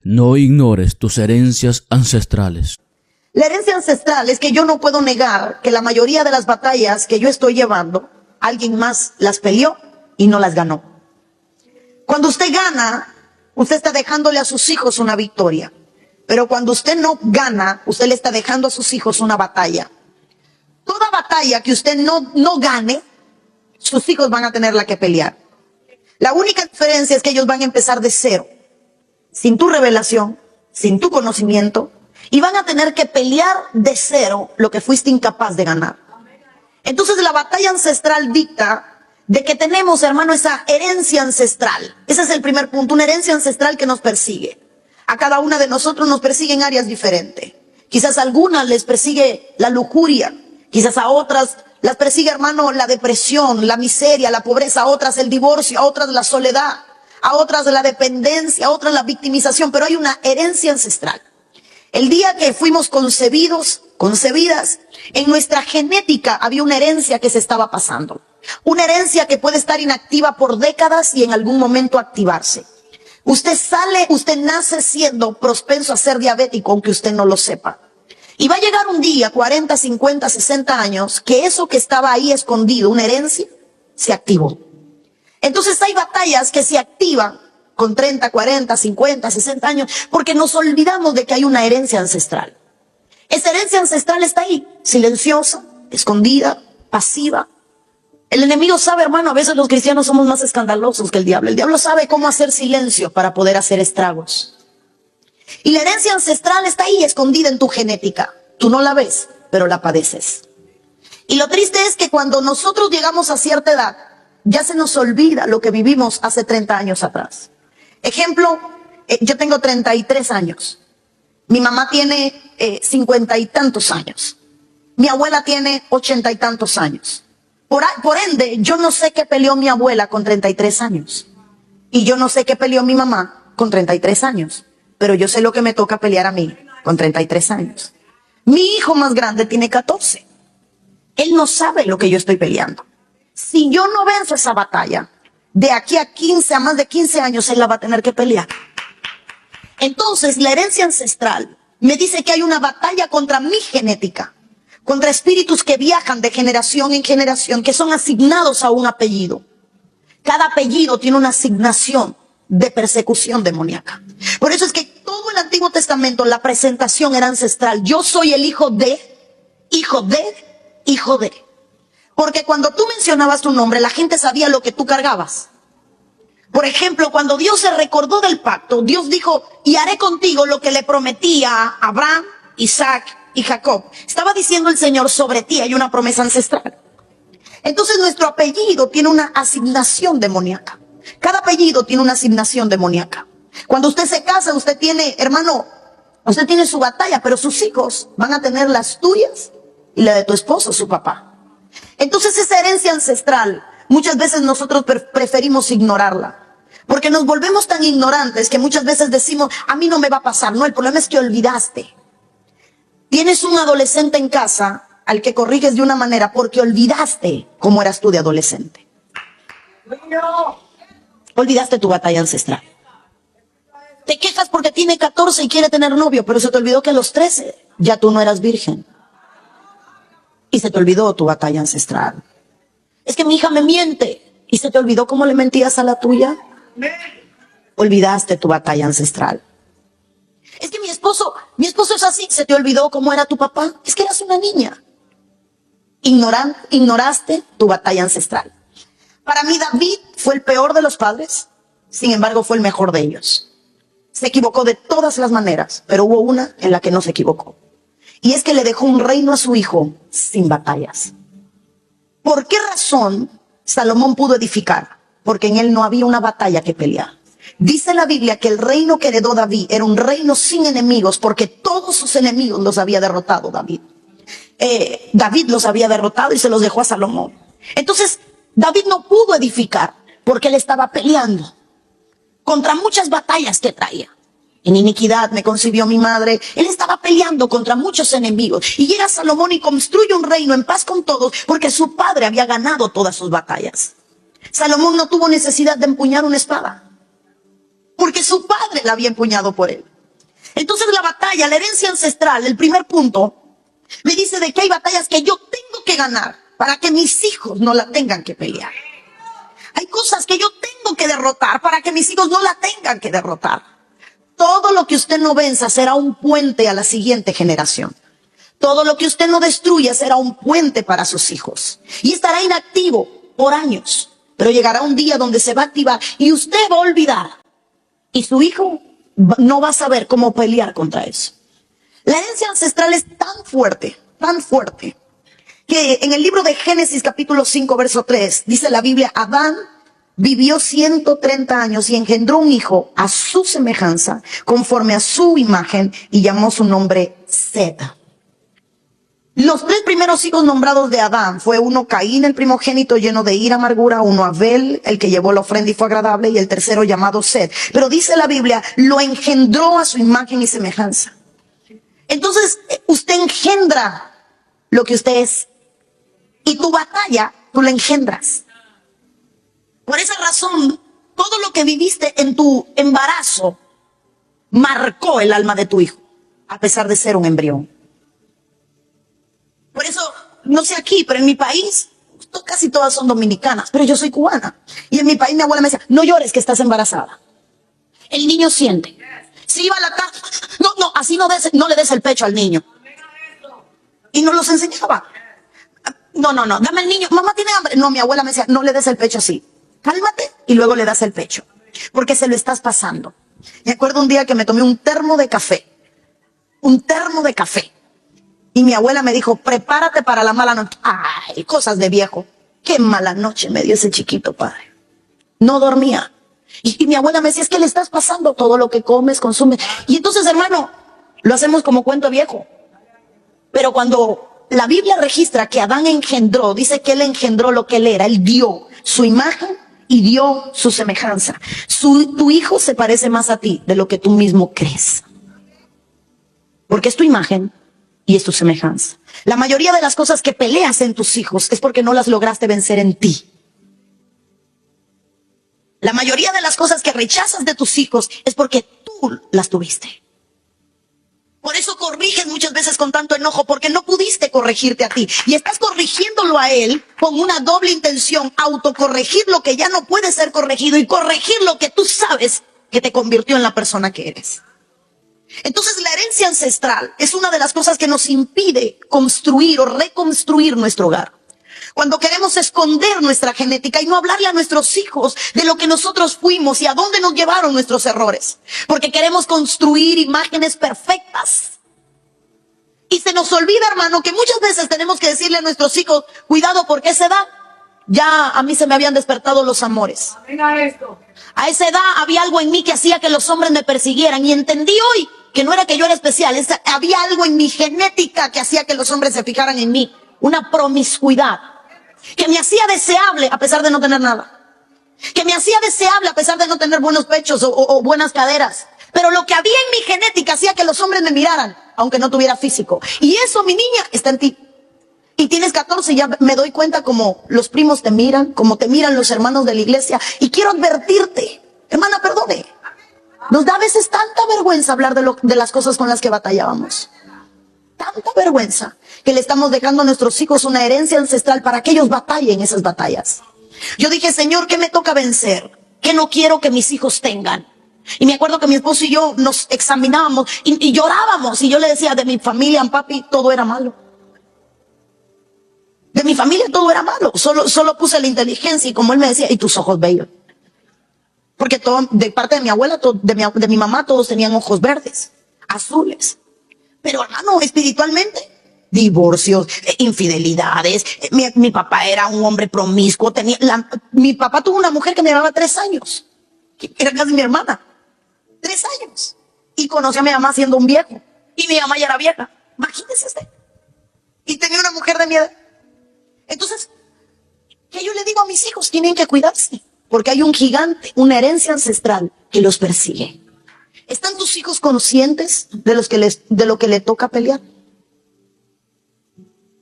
No ignores tus herencias ancestrales. La herencia ancestral es que yo no puedo negar que la mayoría de las batallas que yo estoy llevando, alguien más las peleó y no las ganó. Cuando usted gana, usted está dejándole a sus hijos una victoria. Pero cuando usted no gana, usted le está dejando a sus hijos una batalla. Toda batalla que usted no gane, sus hijos van a tenerla que pelear. La única diferencia es que ellos van a empezar de cero, sin tu revelación, sin tu conocimiento, y van a tener que pelear de cero lo que fuiste incapaz de ganar. Entonces la batalla ancestral dicta de que tenemos, hermano, esa herencia ancestral. Ese es el primer punto, una herencia ancestral que nos persigue. A cada una de nosotros nos persigue en áreas diferentes. Quizás a algunas les persigue la lujuria, quizás a otras las persigue, hermano, la depresión, la miseria, la pobreza, a otras el divorcio, a otras la soledad, a otras la dependencia, a otras la victimización, pero hay una herencia ancestral. El día que fuimos concebidas, en nuestra genética había una herencia que se estaba pasando. Una herencia que puede estar inactiva por décadas y en algún momento activarse. Usted nace siendo propenso a ser diabético, aunque usted no lo sepa. Y va a llegar un día, 40, 50, 60 años, que eso que estaba ahí escondido, una herencia, se activó. Entonces hay batallas que se activan con 30, 40, 50, 60 años, porque nos olvidamos de que hay una herencia ancestral. Esa herencia ancestral está ahí, silenciosa, escondida, pasiva. El enemigo sabe, hermano, a veces los cristianos somos más escandalosos que el diablo. El diablo sabe cómo hacer silencio para poder hacer estragos. Y la herencia ancestral está ahí, escondida en tu genética. Tú no la ves, pero la padeces. Y lo triste es que cuando nosotros llegamos a cierta edad, ya se nos olvida lo que vivimos hace 30 años atrás. Ejemplo, yo tengo 33 años. Mi mamá tiene 50 y tantos años. Mi abuela tiene 80 y tantos años. Por ende, yo no sé qué peleó mi abuela con 33 años. Y yo no sé qué peleó mi mamá con 33 años. Pero yo sé lo que me toca pelear a mí con 33 años. Mi hijo más grande tiene 14. Él no sabe lo que yo estoy peleando. Si yo no venzo esa batalla, de aquí a 15, a más de 15 años, él la va a tener que pelear. Entonces, la herencia ancestral me dice que hay una batalla contra mi genética, contra espíritus que viajan de generación en generación, que son asignados a un apellido. Cada apellido tiene una asignación de persecución demoníaca. Por eso es que todo el Antiguo Testamento, la presentación era ancestral. Yo soy el hijo de, hijo de, hijo de. Porque cuando tú mencionabas tu nombre, la gente sabía lo que tú cargabas. Por ejemplo, cuando Dios se recordó del pacto, Dios dijo, y haré contigo lo que le prometía a Abraham, Isaac y Jacob. Estaba diciendo el Señor, sobre ti hay una promesa ancestral. Entonces nuestro apellido tiene una asignación demoníaca. Cada apellido tiene una asignación demoníaca. Cuando usted se casa, usted tiene, hermano, usted tiene su batalla, pero sus hijos van a tener las tuyas y la de tu esposo, su papá. Entonces esa herencia ancestral, muchas veces nosotros preferimos ignorarla. Porque nos volvemos tan ignorantes que muchas veces decimos, a mí no me va a pasar. No, el problema es que olvidaste. Tienes un adolescente en casa al que corriges de una manera porque olvidaste cómo eras tú de adolescente. Olvidaste tu batalla ancestral. Te quejas porque tiene 14 y quiere tener novio, pero se te olvidó que a los 13 ya tú no eras virgen. Y se te olvidó tu batalla ancestral. Es que mi hija me miente. ¿Y se te olvidó cómo le mentías a la tuya? Olvidaste tu batalla ancestral. Es que mi esposo es así. ¿Se te olvidó cómo era tu papá? Es que eras una niña. Ignoraste tu batalla ancestral. Para mí David fue el peor de los padres. Sin embargo, fue el mejor de ellos. Se equivocó de todas las maneras, pero hubo una en la que no se equivocó. Y es que le dejó un reino a su hijo sin batallas. ¿Por qué razón Salomón pudo edificar? Porque en él no había una batalla que pelear. Dice la Biblia que el reino que heredó David era un reino sin enemigos, porque todos sus enemigos los había derrotado David. David los había derrotado y se los dejó a Salomón. Entonces, David no pudo edificar porque él estaba peleando contra muchas batallas que traía. En iniquidad me concibió mi madre. Él estaba peleando contra muchos enemigos. Y llega Salomón y construye un reino en paz con todos porque su padre había ganado todas sus batallas. Salomón no tuvo necesidad de empuñar una espada porque su padre la había empuñado por él. Entonces la batalla, la herencia ancestral, el primer punto, me dice de que hay batallas que yo tengo que ganar para que mis hijos no la tengan que pelear. Hay cosas que yo tengo que derrotar para que mis hijos no la tengan que derrotar. Todo lo que usted no venza será un puente a la siguiente generación. Todo lo que usted no destruya será un puente para sus hijos. Y estará inactivo por años. Pero llegará un día donde se va a activar y usted va a olvidar. Y su hijo no va a saber cómo pelear contra eso. La herencia ancestral es tan fuerte, que en el libro de Génesis capítulo 5 verso 3 dice la Biblia: Adán vivió 130 años y engendró un hijo a su semejanza, conforme a su imagen, y llamó su nombre Set. Los 3 primeros hijos nombrados de Adán fue uno Caín, el primogénito, lleno de ira, amargura; uno Abel, el que llevó la ofrenda y fue agradable; y el tercero llamado Set. Pero dice la Biblia, lo engendró a su imagen y semejanza. Entonces, usted engendra lo que usted es. Y tu batalla, tú la engendras. Por esa razón, todo lo que viviste en tu embarazo marcó el alma de tu hijo, a pesar de ser un embrión. Por eso, no sé aquí, pero en mi país, casi todas son dominicanas, pero yo soy cubana. Y en mi país mi abuela me decía: no llores que estás embarazada. El niño siente. Si iba a la casa, no, así no le des el pecho al niño. Y nos los enseñaba. No, dame el niño. Mamá tiene hambre. No, mi abuela me decía: no le des el pecho así. Cálmate y luego le das el pecho. Porque se lo estás pasando. Me acuerdo un día que me tomé un termo de café. Y mi abuela me dijo: prepárate para la mala noche. Ay, cosas de viejo. Qué mala noche me dio ese chiquito, padre. No dormía. Y mi abuela me decía: es que le estás pasando todo lo que comes, consumes. Y entonces, hermano, lo hacemos como cuento viejo. Pero cuando la Biblia registra que Adán engendró, dice que él engendró lo que él era. Él dio su imagen y dio su semejanza. Tu hijo se parece más a ti de lo que tú mismo crees. Porque es tu imagen y es tu semejanza. La mayoría de las cosas que peleas en tus hijos es porque no las lograste vencer en ti. La mayoría de las cosas que rechazas de tus hijos es porque tú las tuviste. Por eso corriges muchas veces con tanto enojo, porque no pudiste corregirte a ti. Y estás corrigiéndolo a él con una doble intención: autocorregir lo que ya no puede ser corregido y corregir lo que tú sabes que te convirtió en la persona que eres. Entonces, la herencia ancestral es una de las cosas que nos impide construir o reconstruir nuestro hogar. Cuando queremos esconder nuestra genética y no hablarle a nuestros hijos de lo que nosotros fuimos y a dónde nos llevaron nuestros errores. Porque queremos construir imágenes perfectas. Y se nos olvida, hermano, que muchas veces tenemos que decirle a nuestros hijos: cuidado, porque a esa edad ya a mí se me habían despertado los amores. A esa edad había algo en mí que hacía que los hombres me persiguieran. Y entendí hoy que no era que yo era especial, había algo en mi genética que hacía que los hombres se fijaran en mí. Una promiscuidad que me hacía deseable a pesar de no tener nada. Que me hacía deseable a pesar de no tener buenos pechos o buenas caderas. Pero lo que había en mi genética hacía que los hombres me miraran, aunque no tuviera físico. Y eso, mi niña, está en ti. Y tienes 14 y ya me doy cuenta como los primos te miran, como te miran los hermanos de la iglesia. Y quiero advertirte, hermana, perdone. Nos da a veces tanta vergüenza hablar de las cosas con las que batallábamos. Tanta vergüenza que le estamos dejando a nuestros hijos una herencia ancestral para que ellos batallen esas batallas. Yo dije: Señor, ¿qué me toca vencer? ¿Qué no quiero que mis hijos tengan? Y me acuerdo que mi esposo y yo nos examinábamos y llorábamos. Y yo le decía: de mi familia, papi, todo era malo. De mi familia todo era malo. Solo puse la inteligencia, y como él me decía: y tus ojos bellos. Porque todo, de parte de mi abuela, de mi mamá, todos tenían ojos verdes, azules. Pero, hermano, espiritualmente, divorcios, infidelidades. Mi papá era un hombre promiscuo. Mi papá tuvo una mujer que me llevaba 3 años. Que era casi mi hermana. 3 años. Y conocí a mi mamá siendo un viejo. Y mi mamá ya era vieja. Imagínese usted. Y tenía una mujer de mi edad. Entonces, ¿qué yo le digo a mis hijos? Tienen que cuidarse. Porque hay un gigante, una herencia ancestral que los persigue. ¿Están tus hijos conscientes de lo que le toca pelear?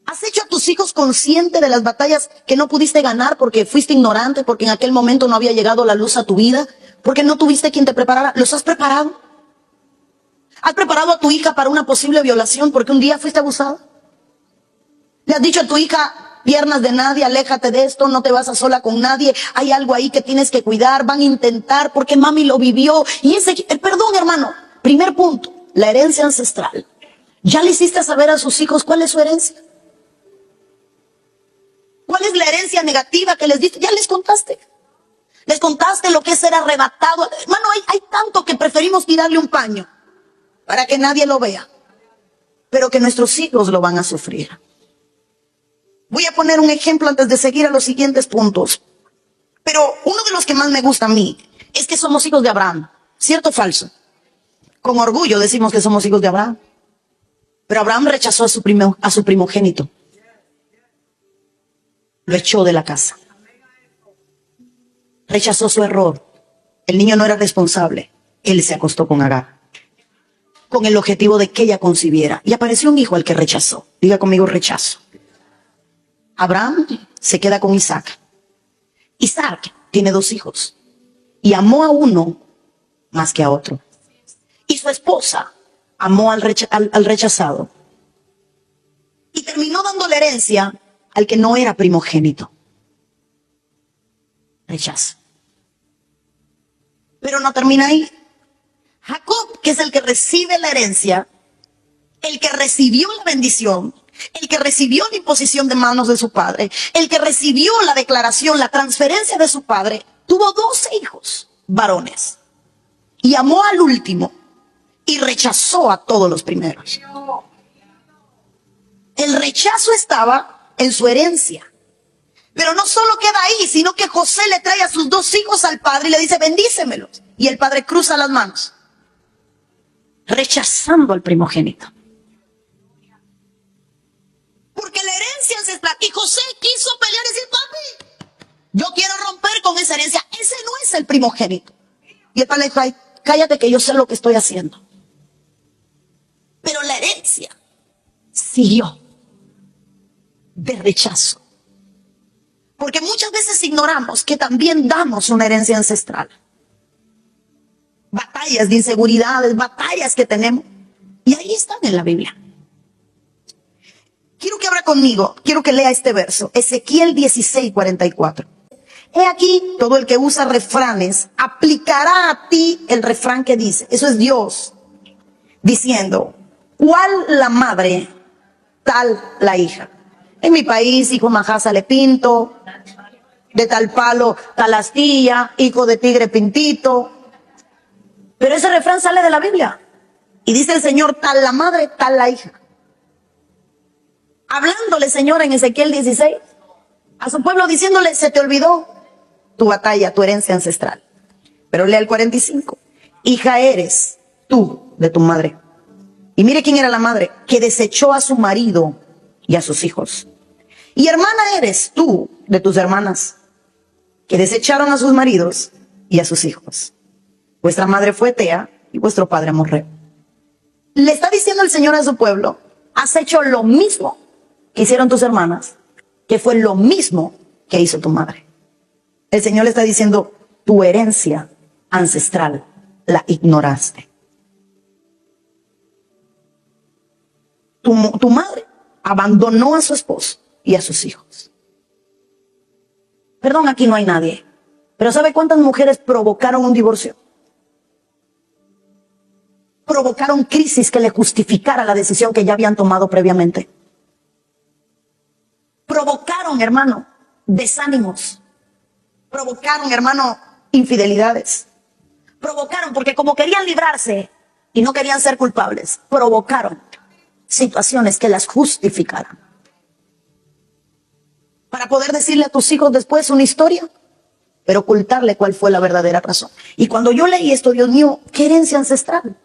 ¿Has hecho a tus hijos conscientes de las batallas que no pudiste ganar porque fuiste ignorante, porque en aquel momento no había llegado la luz a tu vida, porque no tuviste quien te preparara? ¿Los has preparado? ¿Has preparado a tu hija para una posible violación porque un día fuiste abusada? ¿Le has dicho a tu hija, piernas de nadie, aléjate de esto, no te vas a sola con nadie, hay algo ahí que tienes que cuidar, van a intentar porque mami lo vivió? Y perdón, hermano, primer punto, la herencia ancestral. ¿Ya le hiciste saber a sus hijos cuál es su herencia? ¿Cuál es la herencia negativa que les diste? Ya les contaste. Les contaste lo que es ser arrebatado. Hermano, hay tanto que preferimos tirarle un paño para que nadie lo vea, pero que nuestros hijos lo van a sufrir. Voy a poner un ejemplo antes de seguir a los siguientes puntos. Pero uno de los que más me gusta a mí es que somos hijos de Abraham. ¿Cierto o falso? Con orgullo decimos que somos hijos de Abraham. Pero Abraham rechazó a su primogénito. Lo echó de la casa. Rechazó su error. El niño no era responsable. Él se acostó con Agar, con el objetivo de que ella concibiera. Y apareció un hijo al que rechazó. Diga conmigo, rechazo. Abraham se queda con Isaac. Isaac tiene 2 hijos. Y amó a uno más que a otro. Y su esposa amó al rechazado. Y terminó dando la herencia al que no era primogénito. Rechazo. Pero no termina ahí. Jacob, que es el que recibe la herencia, el que recibió la bendición, el que recibió la imposición de manos de su padre, el que recibió la declaración, la transferencia de su padre, tuvo 12 hijos varones. Y amó al último y rechazó a todos los primeros. El rechazo estaba en su herencia. Pero no solo queda ahí, sino que José le trae a sus 2 hijos al padre y le dice, bendícemelos. Y el padre cruza las manos, rechazando al primogénito. Porque la herencia ancestral, y José quiso pelear y decir, papi, yo quiero romper con esa herencia, ese no es el primogénito. Y el padre le dijo, ay, cállate que yo sé lo que estoy haciendo. Pero la herencia siguió de rechazo. Porque muchas veces ignoramos que también damos una herencia ancestral. Batallas de inseguridades, batallas que tenemos. Y ahí están en la Biblia. Quiero que abra conmigo, quiero que lea este verso. Ezequiel 16:44. He aquí, todo el que usa refranes aplicará a ti el refrán que dice. Eso es Dios diciendo, ¿cuál la madre, tal la hija? En mi país, hijo majá sale pinto, de tal palo, tal astilla, hijo de tigre pintito. Pero ese refrán sale de la Biblia. Y dice el Señor, tal la madre, tal la hija. Hablándole, Señor, en Ezequiel 16, a su pueblo diciéndole, se te olvidó tu batalla, tu herencia ancestral. Pero lea el 45. Hija eres tú de tu madre. Y mire quién era la madre, que desechó a su marido y a sus hijos. Y hermana eres tú de tus hermanas, que desecharon a sus maridos y a sus hijos. Vuestra madre fue Tea y vuestro padre Amorreo. Le está diciendo el Señor a su pueblo, has hecho lo mismo que hicieron tus hermanas, que fue lo mismo que hizo tu madre. El Señor le está diciendo, tu herencia ancestral la ignoraste. Tu madre abandonó a su esposo y a sus hijos. Perdón, aquí no hay nadie. Pero ¿sabe cuántas mujeres provocaron un divorcio? Provocaron crisis que le justificara la decisión que ya habían tomado previamente. Provocaron, hermano, desánimos. Provocaron, hermano, infidelidades. Provocaron, porque como querían librarse y no querían ser culpables, provocaron situaciones que las justificaran. Para poder decirle a tus hijos después una historia, pero ocultarle cuál fue la verdadera razón. Y cuando yo leí esto, Dios mío, qué herencia ancestral.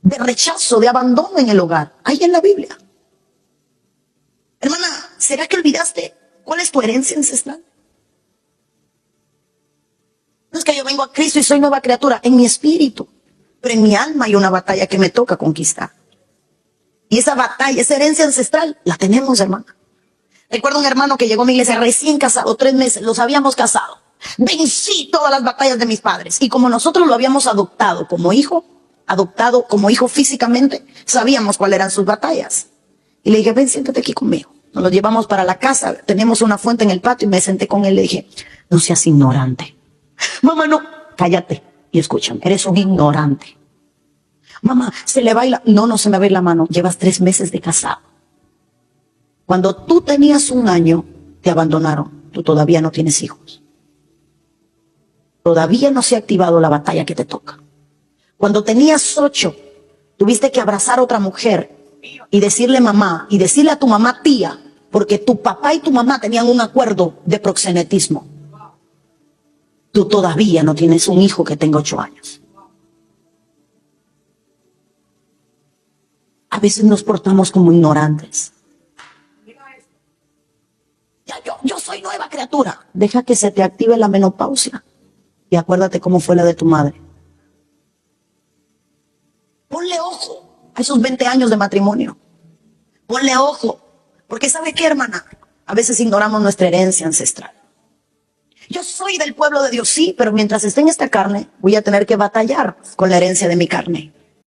De rechazo, de abandono en el hogar. Ahí en la Biblia. Hermana, ¿será que olvidaste cuál es tu herencia ancestral? No es que yo vengo a Cristo y soy nueva criatura en mi espíritu, pero en mi alma hay una batalla que me toca conquistar. Y esa batalla, esa herencia ancestral, la tenemos, hermana. Recuerdo un hermano que llegó a mi iglesia recién casado, 3 meses, los habíamos casado. Vencí todas las batallas de mis padres. Y como nosotros lo habíamos adoptado como hijo, adoptado como hijo físicamente, sabíamos cuáles eran sus batallas. Y le dije, ven, siéntate aquí conmigo. Nos lo llevamos para la casa, teníamos una fuente en el patio y me senté con él y le dije, no seas ignorante. Mamá, no, cállate y escúchame, eres un ignorante. Mamá, se le baila. No, no se me va a ir la mano, llevas 3 meses de casado. Cuando tú tenías 1 año, te abandonaron, tú todavía no tienes hijos. Todavía no se ha activado la batalla que te toca. Cuando tenías 8, tuviste que abrazar a otra mujer y decirle mamá, y decirle a tu mamá tía, porque tu papá y tu mamá tenían un acuerdo de proxenetismo. Tú todavía no tienes un hijo que tenga 8 años. A veces nos portamos como ignorantes. Ya, yo soy nueva criatura. Deja que se te active la menopausia. Y acuérdate cómo fue la de tu madre. Ponle ojo a esos 20 años de matrimonio. Ponle ojo. Porque ¿sabe qué, hermana? A veces ignoramos nuestra herencia ancestral. Yo soy del pueblo de Dios, sí, pero mientras esté en esta carne, voy a tener que batallar con la herencia de mi carne.